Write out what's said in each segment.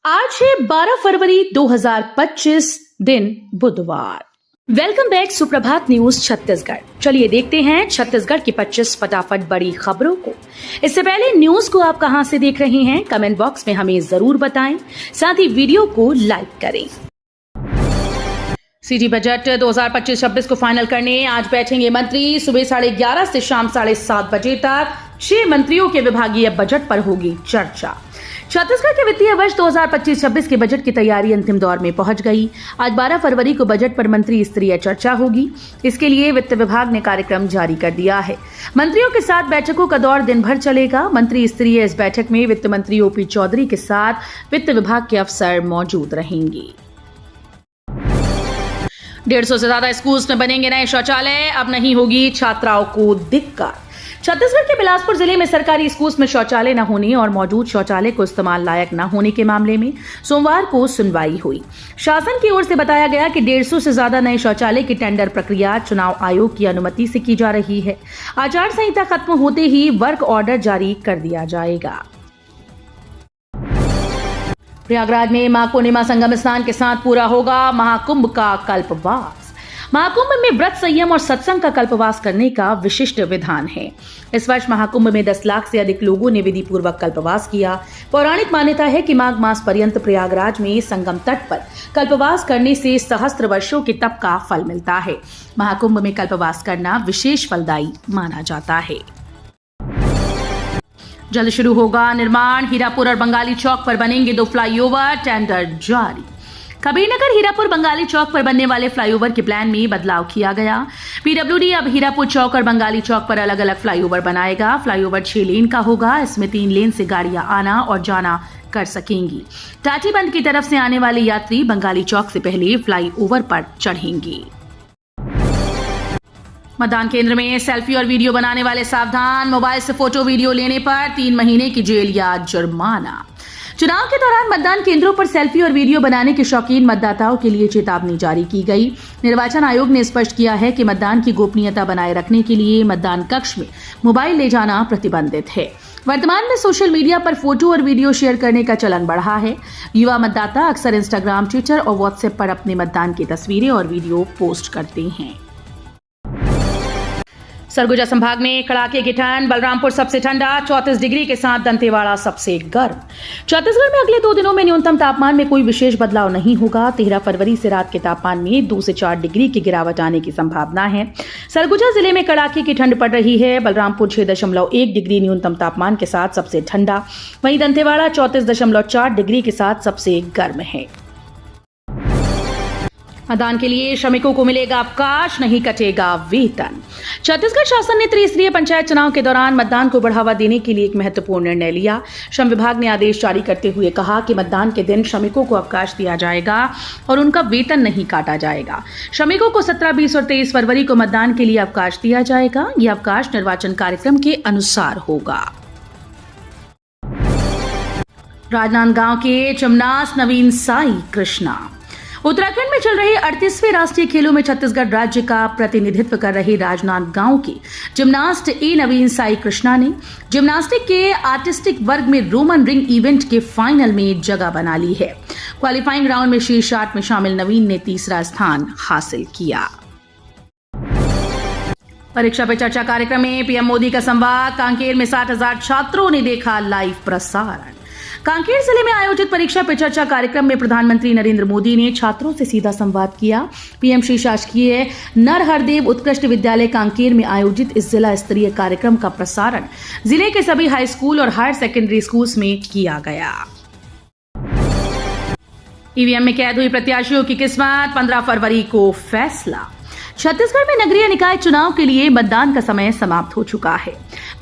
आज है 12 फरवरी 2025 दिन बुधवार। वेलकम बैक सुप्रभात न्यूज छत्तीसगढ़। चलिए देखते हैं छत्तीसगढ़ की 25 फटाफट बड़ी खबरों को। इससे पहले न्यूज को आप कहां से देख रहे हैं कमेंट बॉक्स में हमें जरूर बताएं, साथ ही वीडियो को लाइक करें। सीजी बजट 2025-26 को फाइनल करने आज बैठेंगे मंत्री। सुबह 11:30 से शाम 7:30 बजे तक 6 मंत्रियों के विभागीय बजट पर होगी चर्चा। छत्तीसगढ़ के वित्तीय वर्ष 2025-26 के बजट की तैयारी अंतिम दौर में पहुंच गई। आज 12 फरवरी को बजट पर मंत्री स्तरीय चर्चा होगी। इसके लिए वित्त विभाग ने कार्यक्रम जारी कर दिया है। मंत्रियों के साथ बैठकों का दौर दिन भर चलेगा। मंत्री स्तरीय इस बैठक में वित्त मंत्री ओपी चौधरी के साथ वित्त विभाग के अफसर मौजूद रहेंगे। 150 से ज्यादा स्कूल्स में बनेंगे नए शौचालय, अब नहीं होगी छात्राओं को दिक्कत। छत्तीसगढ़ के बिलासपुर जिले में सरकारी स्कूल्स में शौचालय न होने और मौजूद शौचालय को इस्तेमाल लायक न होने के मामले में सोमवार को सुनवाई हुई। शासन की ओर से बताया गया कि 150 से ज्यादा नए शौचालय की टेंडर प्रक्रिया चुनाव आयोग की अनुमति से की जा रही है। आचार संहिता खत्म होते ही वर्क ऑर्डर जारी कर दिया जाएगा। प्रयागराज में माघ पूर्णिमा संगम स्नान के साथ पूरा होगा महाकुंभ का कल्पवास। महाकुंभ में व्रत, संयम और सत्संग का कल्पवास करने का विशिष्ट विधान है। इस वर्ष महाकुंभ में 10 लाख से अधिक लोगों ने विधि पूर्वक कल्पवास किया। पौराणिक मान्यता है कि माघ मास पर्यंत प्रयागराज में संगम तट पर कल्पवास करने से सहस्त्र वर्षों के तप का फल मिलता है। महाकुंभ में कल्पवास करना विशेष फलदायी माना जाता है। जल्द शुरू होगा निर्माण। हीरापुर और बंगाली चौक पर बनेंगे 2 फ्लाईओवर, टेंडर जारी। कबीरनगर हीरापुर बंगाली चौक पर बनने वाले फ्लाईओवर के प्लान में बदलाव किया गया। पीडब्ल्यूडी अब हीरापुर चौक और बंगाली चौक पर अलग अलग फ्लाईओवर बनाएगा। फ्लाईओवर 6 लेन का होगा। इसमें 3 लेन से गाड़ियां आना और जाना कर सकेंगी। टाटीबंध की तरफ से आने वाले यात्री बंगाली चौक से पहले फ्लाईओवर पर चढ़ेंगे। मतदान केंद्र में सेल्फी और वीडियो बनाने वाले सावधान। मोबाइल से फोटो वीडियो लेने पर 3 महीने की जेल या जुर्माना। चुनाव के दौरान मतदान केंद्रों पर सेल्फी और वीडियो बनाने के शौकीन मतदाताओं के लिए चेतावनी जारी की गई। निर्वाचन आयोग ने स्पष्ट किया है कि मतदान की गोपनीयता बनाए रखने के लिए मतदान कक्ष में मोबाइल ले जाना प्रतिबंधित है। वर्तमान में सोशल मीडिया पर फोटो और वीडियो शेयर करने का चलन बढ़ा है। युवा मतदाता अक्सर इंस्टाग्राम, ट्विटर और व्हाट्सएप पर अपने मतदान की तस्वीरें और वीडियो पोस्ट करते हैं। सरगुजा संभाग में कड़ाके की ठंड। बलरामपुर सबसे ठंडा 34 डिग्री के साथ दंतेवाड़ा सबसे गर्म। छत्तीसगढ़ में अगले 2 दिनों में न्यूनतम तापमान में कोई विशेष बदलाव नहीं होगा। 13 फरवरी से रात के तापमान में 2 से 4 डिग्री की गिरावट आने की संभावना है। सरगुजा जिले में कड़ाके की ठंड पड़ रही है। बलरामपुर 6.1 डिग्री न्यूनतम तापमान के साथ सबसे ठंडा, वहीं दंतेवाड़ा 34.4 डिग्री के साथ सबसे गर्म है। मतदान के लिए श्रमिकों को मिलेगा अवकाश, नहीं कटेगा वेतन। छत्तीसगढ़ शासन ने त्रिस्तरीय पंचायत चुनाव के दौरान मतदान को बढ़ावा देने के लिए एक महत्वपूर्ण निर्णय लिया। श्रम विभाग ने आदेश जारी करते हुए कहा कि मतदान के दिन श्रमिकों को अवकाश दिया जाएगा और उनका वेतन नहीं काटा जाएगा। श्रमिकों को 17, 20 और 23 फरवरी को मतदान के लिए अवकाश दिया जाएगा। यह अवकाश निर्वाचन कार्यक्रम के अनुसार होगा। राजनांदगांव के चिमनास नवीन साई कृष्णा। उत्तराखंड में चल रहे 38वें राष्ट्रीय खेलों में छत्तीसगढ़ राज्य का प्रतिनिधित्व कर रहे राजनांदगांव के जिम्नास्ट ए नवीन साई कृष्णा ने जिम्नास्टिक के आर्टिस्टिक वर्ग में रोमन रिंग इवेंट के फाइनल में जगह बना ली है। क्वालिफाइंग राउंड में शीर्ष 8 में शामिल नवीन ने 3रा स्थान हासिल किया। परीक्षा पे चर्चा कार्यक्रम में पीएम मोदी का संवाद। कांकेर में 60,000 छात्रों ने देखा लाइव प्रसारण। कांकेर जिले में आयोजित परीक्षा पे चर्चा कार्यक्रम में प्रधानमंत्री नरेंद्र मोदी ने छात्रों से सीधा संवाद किया। पीएम श्री शासकीय नरहरदेव उत्कृष्ट विद्यालय कांकेर में आयोजित इस जिला स्तरीय कार्यक्रम का प्रसारण जिले के सभी हाई स्कूल और हायर सेकेंडरी स्कूल्स में किया गया। ईवीएम में कैद हुई प्रत्याशियों की किस्मत, 15 फरवरी को फैसला। छत्तीसगढ़ में नगरीय निकाय चुनाव के लिए मतदान का समय समाप्त हो चुका है।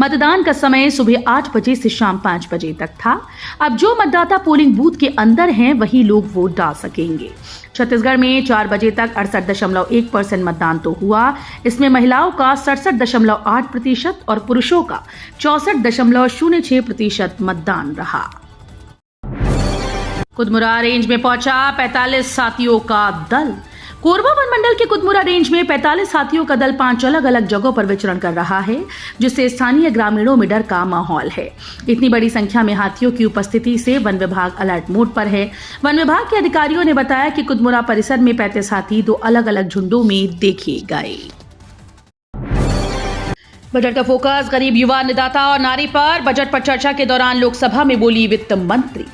मतदान का समय सुबह 8 बजे से शाम 5 बजे तक था। अब जो मतदाता पोलिंग बूथ के अंदर हैं वही लोग वोट डाल सकेंगे। छत्तीसगढ़ में 4 बजे तक 68.1% मतदान तो हुआ। इसमें महिलाओं का 67.8% और पुरुषों का 64.06% मतदान रहा। कुदमुरा रेंज में पहुंचा 45 साथियों का दल। कोरबा वन मंडल के कुदमुरा रेंज में 45 हाथियों का दल 5 अलग अलग जगहों पर विचरण कर रहा है, जिससे स्थानीय ग्रामीणों में डर का माहौल है। इतनी बड़ी संख्या में हाथियों की उपस्थिति से वन विभाग अलर्ट मोड पर है। वन विभाग के अधिकारियों ने बताया कि कुदमुरा परिसर में 35 हाथी 2 अलग अलग झुंडों में देखे गए। बजट का फोकस गरीब युवा, अन्नदाता और नारी पर। बजट पर चर्चा के दौरान लोकसभा में बोली वित्त मंत्री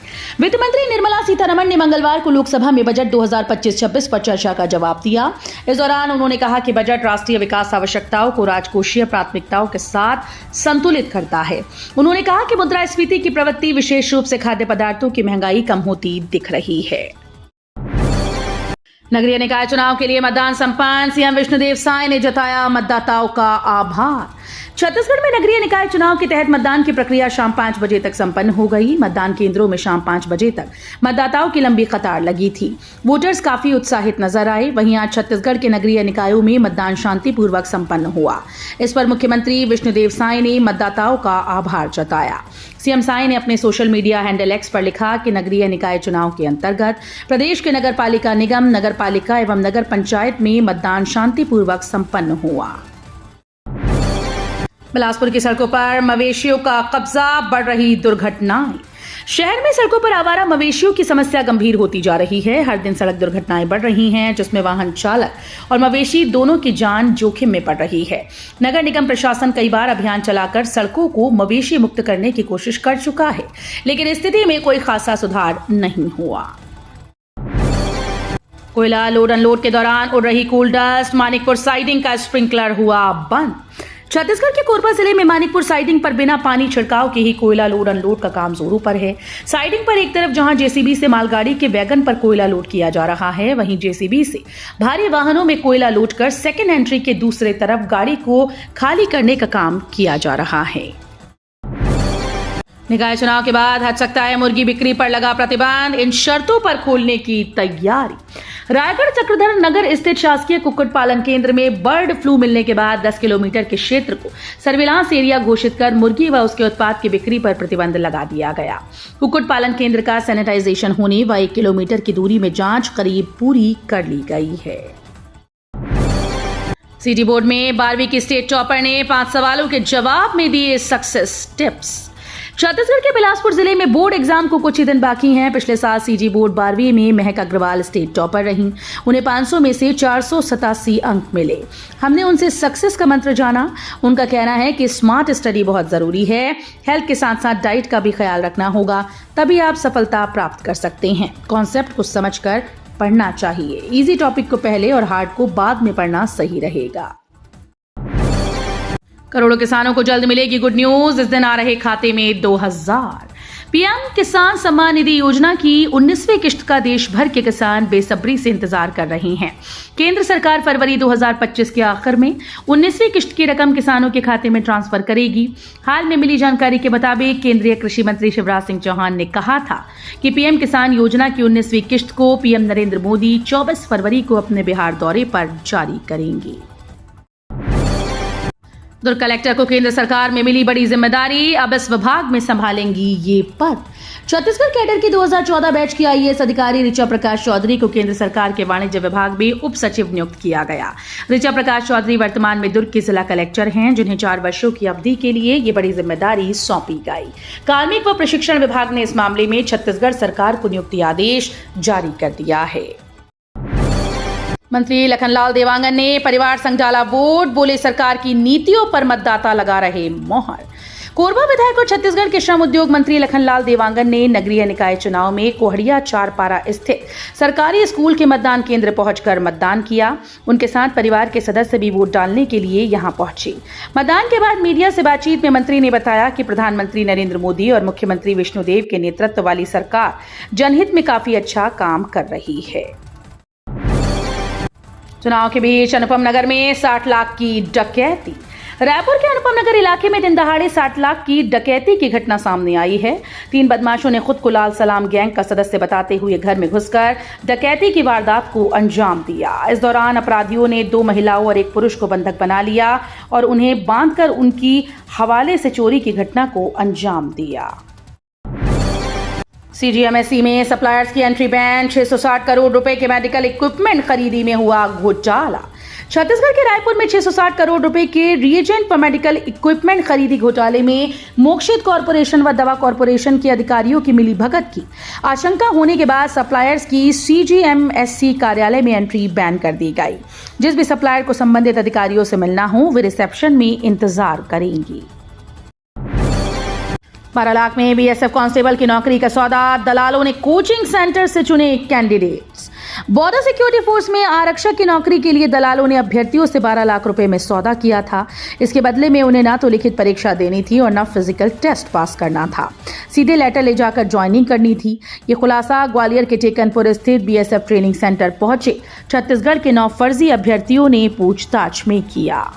निर्मला सीतारमण ने मंगलवार को लोकसभा में बजट 2025-26 पर चर्चा का जवाब दिया। इस दौरान उन्होंने कहा कि बजट राष्ट्रीय विकास आवश्यकताओं को राजकोषीय प्राथमिकताओं के साथ संतुलित करता है। उन्होंने कहा कि मुद्रास्फीति की प्रवृत्ति विशेष रूप से खाद्य पदार्थों की महंगाई कम होती दिख रही है। नगरीय निकाय चुनाव के लिए मतदान संपन्न। सीएम विष्णुदेव साय ने जताया मतदाताओं का आभार। छत्तीसगढ़ में नगरीय निकाय चुनाव के तहत मतदान की प्रक्रिया शाम 5 बजे तक संपन्न हो गई। मतदान केंद्रों में शाम 5 बजे तक मतदाताओं की लंबी कतार लगी थी। वोटर्स काफी उत्साहित नजर आए। वहीं आज छत्तीसगढ़ के नगरीय निकायों में मतदान शांतिपूर्वक संपन्न हुआ। इस पर मुख्यमंत्री विष्णुदेव साय ने मतदाताओं का आभार जताया। सीएम साय ने अपने सोशल मीडिया हैंडल एक्स पर लिखा कि नगरीय निकाय चुनाव के अंतर्गत प्रदेश के नगर पालिका निगम, नगर पालिका एवं नगर पंचायत में मतदान शांतिपूर्वक संपन्न हुआ। बिलासपुर की सड़कों पर मवेशियों का कब्जा, बढ़ रही दुर्घटनाएं। शहर में सड़कों पर आवारा मवेशियों की समस्या गंभीर होती जा रही है। हर दिन सड़क दुर्घटनाएं बढ़ रही हैं, जिसमें वाहन चालक और मवेशी दोनों की जान जोखिम में पड़ रही है। नगर निगम प्रशासन कई बार अभियान चलाकर सड़कों को मवेशी मुक्त करने की कोशिश कर चुका है, लेकिन स्थिति में कोई खासा सुधार नहीं हुआ। कोयला लोड अनलोड के दौरान उड़ रही कूल डस्ट। मानिकपुर साइडिंग का स्प्रिंकलर हुआ बंद। छत्तीसगढ़ के कोरबा जिले में मानिकपुर साइडिंग पर बिना पानी छिड़काव के ही कोयला लोड अनलोड का काम जोरों पर है। साइडिंग पर एक तरफ जहां जेसीबी से मालगाड़ी के वैगन पर कोयला लोड किया जा रहा है, वहीं जेसीबी से भारी वाहनों में कोयला लोड कर सेकेंड एंट्री के दूसरे तरफ गाड़ी को खाली करने का काम किया जा रहा है। निकाय चुनाव के बाद हट सकता है मुर्गी बिक्री पर लगा प्रतिबंध। इन शर्तों पर खोलने की तैयारी। रायगढ़ चक्रधर नगर स्थित शासकीय कुक्कुट पालन केंद्र में बर्ड फ्लू मिलने के बाद 10 किलोमीटर के क्षेत्र को सर्विलांस एरिया घोषित कर मुर्गी व उसके उत्पाद की बिक्री पर प्रतिबंध लगा दिया गया। कुक्कुट पालन केंद्र का सैनिटाइजेशन होने व 1 किलोमीटर की दूरी में जांच करीब पूरी कर ली गई है। सीटी बोर्ड में 12वीं की स्टेट टॉपर ने 5 सवालों के जवाब में दिए सक्सेस टिप्स। छत्तीसगढ़ के बिलासपुर जिले में बोर्ड एग्जाम को कुछ ही दिन बाकी हैं। पिछले साल सीजी बोर्ड 12वीं में महक अग्रवाल स्टेट टॉपर रहीं। उन्हें 500 में से 487 अंक मिले। हमने उनसे सक्सेस का मंत्र जाना। उनका कहना है कि स्मार्ट स्टडी बहुत जरूरी है। हेल्थ के साथ साथ डाइट का भी ख्याल रखना होगा, तभी आप सफलता प्राप्त कर सकते हैं। कॉन्सेप्ट को समझकर पढ़ना चाहिए। इजी टॉपिक को पहले और हार्ड को बाद में पढ़ना सही रहेगा। करोड़ों किसानों को जल्द मिलेगी गुड न्यूज। इस दिन आ रहे खाते में 2000। पीएम किसान सम्मान निधि योजना की 19वीं किश्त का देश भर के किसान बेसब्री से इंतजार कर रहे हैं। केंद्र सरकार फरवरी 2025 के आखिर में 19वीं किश्त की रकम किसानों के खाते में ट्रांसफर करेगी। हाल में मिली जानकारी के मुताबिक केंद्रीय कृषि मंत्री शिवराज सिंह चौहान ने कहा था कि पीएम किसान योजना की 19वीं किश्त को पीएम नरेंद्र मोदी 24 फरवरी को अपने बिहार दौरे पर जारी करेंगे। दुर्ग कलेक्टर को केंद्र सरकार में मिली बड़ी जिम्मेदारी। अब इस विभाग में संभालेंगी ये पद। छत्तीसगढ़ कैडर की 2014 बैच की आईएएस अधिकारी ऋचा प्रकाश चौधरी को केंद्र सरकार के वाणिज्य विभाग में उप सचिव नियुक्त किया गया। ऋचा प्रकाश चौधरी वर्तमान में दुर्ग के जिला कलेक्टर हैं, जिन्हें 4 वर्षों की अवधि के लिए ये बड़ी जिम्मेदारी सौंपी गई। कार्मिक व प्रशिक्षण विभाग ने इस मामले में छत्तीसगढ़ सरकार को नियुक्ति आदेश जारी कर दिया है। मंत्री लखनलाल देवांगन ने परिवार संघ डाला वोट। बोले सरकार की नीतियों पर मतदाता लगा रहे मोहर। कोरबा विधायक और छत्तीसगढ़ के श्रम उद्योग मंत्री लखनलाल देवांगन ने नगरीय निकाय चुनाव में कोहड़िया चारपारा स्थित सरकारी स्कूल के मतदान केंद्र पहुंचकर मतदान किया। उनके साथ परिवार के सदस्य भी वोट डालने के लिए यहां पहुंचे। मतदान के बाद मीडिया से बातचीत में मंत्री ने बताया कि प्रधानमंत्री नरेंद्र मोदी और मुख्यमंत्री विष्णुदेव के नेतृत्व वाली सरकार जनहित में काफी अच्छा काम कर रही है। चुनाव के बीच अनुपम नगर में 60 लाख की डकैती। रायपुर के अनुपम नगर इलाके में दिन दहाड़े 60 लाख की डकैती की घटना सामने आई है। 3 बदमाशों ने खुद को लाल सलाम गैंग का सदस्य बताते हुए घर में घुसकर डकैती की वारदात को अंजाम दिया। इस दौरान अपराधियों ने 2 महिलाओं और 1 पुरुष को बंधक बना लिया और उन्हें बांधकर उनकी हवाले से चोरी की घटना को अंजाम दिया। सीजीएमएसई में सप्लायर्स की एंट्री बैन, 660 करोड़ रुपए के मेडिकल इक्विपमेंट खरीदी में हुआ घोटाला। छत्तीसगढ़ के रायपुर में 660 करोड़ रुपए के रिएजेंट पर मेडिकल इक्विपमेंट खरीदी घोटाले में मोक्षित कॉरपोरेशन व दवा कॉरपोरेशन के अधिकारियों की मिलीभगत की आशंका होने के बाद सप्लायर्स की सीजीएमएसई कार्यालय में एंट्री बैन कर दी गई। जिस भी सप्लायर को संबंधित अधिकारियों से मिलना हो वे रिसेप्शन में इंतजार करेंगी। 12 लाख में बीएसएफ कांस्टेबल की नौकरी का सौदा, दलालों ने कोचिंग सेंटर से चुने कैंडिडेट्स। बॉर्डर सिक्योरिटी फोर्स में आरक्षक की नौकरी के लिए दलालों ने अभ्यर्थियों से 12 लाख रुपए में सौदा किया था। इसके बदले में उन्हें न तो लिखित परीक्षा देनी थी और न फिजिकल टेस्ट पास करना था, सीधे लेटर ले जाकर ज्वाइनिंग करनी थी। ये खुलासा ग्वालियर के टेकनपुर स्थित बीएसएफ ट्रेनिंग सेंटर पहुंचे छत्तीसगढ़ के 9 फर्जी अभ्यर्थियों ने पूछताछ में किया।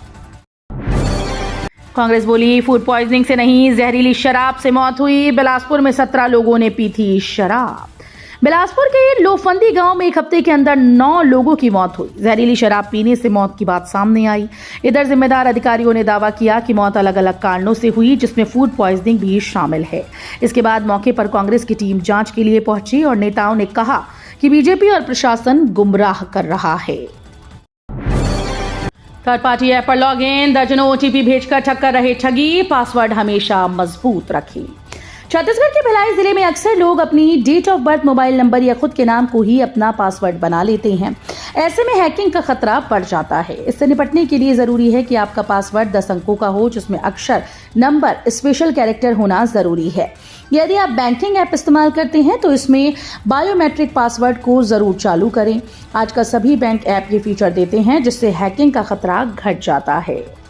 कांग्रेस बोली फूड पॉइजनिंग से नहीं, जहरीली शराब से मौत हुई। बिलासपुर में 17 लोगों ने पी थी शराब। बिलासपुर के लोफंदी गांव में एक हफ्ते के अंदर 9 लोगों की मौत हुई। जहरीली शराब पीने से मौत की बात सामने आई। इधर जिम्मेदार अधिकारियों ने दावा किया कि मौत अलग अलग कारणों से हुई, जिसमें फूड पॉइजनिंग भी शामिल है। इसके बाद मौके पर कांग्रेस की टीम जांच के लिए पहुंची और नेताओं ने कहा कि बीजेपी और प्रशासन गुमराह कर रहा है। थर्ड पार्टी ऐप पर लॉग इन, दर्जनों ओटीपी भेजकर ठग कर रहे ठगी, पासवर्ड हमेशा मजबूत रखें। छत्तीसगढ़ के भिलाई जिले में अक्सर लोग अपनी date of birth, mobile number या खुद के नाम को ही अपना पासवर्ड बना लेते हैं। ऐसे में हैकिंग का खतरा बढ़ जाता है। इससे निपटने के लिए जरूरी है कि आपका पासवर्ड 10 अंकों का हो, जिसमें अक्षर, नंबर, स्पेशल कैरेक्टर होना जरूरी है। यदि आप बैंकिंग ऐप इस्तेमाल करते हैं तो इसमें बायोमेट्रिक पासवर्ड को जरूर चालू करें। आजकल सभी बैंक ऐप ये फीचर देते हैं, जिससे हैकिंग का खतरा घट जाता है।